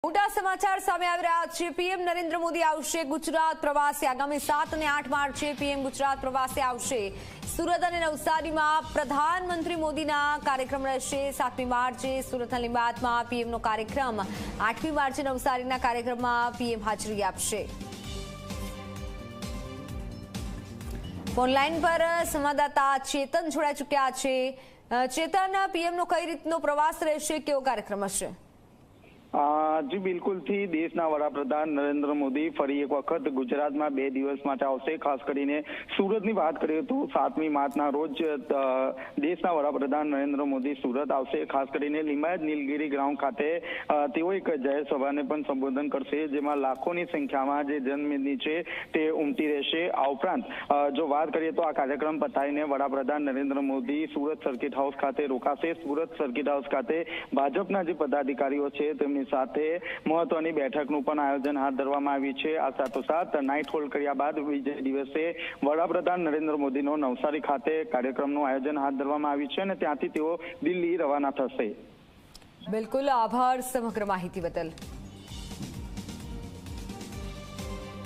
મોટા સમાચાર સામે આવી રહ્યા છે। પીએમ નરેન્દ્ર મોદી આવશે ગુજરાત પ્રવાસે। આગામી 7 અને 8 માર્ચે પીએમ ગુજરાત પ્રવાસે આવશે। સુરત અને નવસારીમાં પ્રધાનમંત્રી મોદીના કાર્યક્રમ રહેશે। 7મી માર્ચે સુરત અને લીંબાયતમાં પીએમનો કાર્યક્રમ, 8મી માર્ચે નવસારીના કાર્યક્રમમાં પીએમ હાજરી આપશે। ફોનલાઈન પર સંવાદદાતા ચેતન જોડાઈ ચૂક્યા છે। ચેતન, પીએમનો કઈ રીતનો પ્રવાસ રહેશે, કેવો કાર્યક્રમ હશે? જી બિલકુલ થી દેશના વડાપ્રધાન નરેન્દ્ર મોદી ફરી એક વખત ગુજરાતમાં 2 દિવસ માટે આવશે। ખાસ કરીને સુરતની વાત કરીએ તો 7મી માર્ચના રોજ દેશના વડાપ્રધાન નરેન્દ્ર મોદી સુરત આવશે। ખાસ કરીને લીંબાયત નીલગિરી ગ્રાઉન્ડ ખાતે તેઓ એક જાહેર સભાને પણ સંબોધન કરશે, જેમાં લાખોની સંખ્યામાં જે જનમેદની છે તે ઉમટી રહેશે। આ ઉપરાંત જો વાત કરીએ તો આ કાર્યક્રમ પતાવીને વડાપ્રધાન નરેન્દ્ર મોદી સુરત સર્કિટ હાઉસ ખાતે રોકાશે। સુરત સર્કિટ હાઉસ ખાતે ભાજપના જે પદાધિકારીઓ છે તેમની સાથે મહત્વની બેઠકનું પણ આયોજન હાથ ધરવામાં આવ્યું છે। આ સાથોસાથ નાઇટ હોલ્ડ કર્યા બાદ બીજે દિવસે વડાપ્રધાન નરેન્દ્ર મોદીનો નવસારી ખાતે કાર્યક્રમનું આયોજન હાથ ધરવામાં આવ્યું છે અને ત્યાંથી તેઓ દિલ્હી રવાના થશે। બિલકુલ, આભાર સમગ્ર માહિતી બદલ।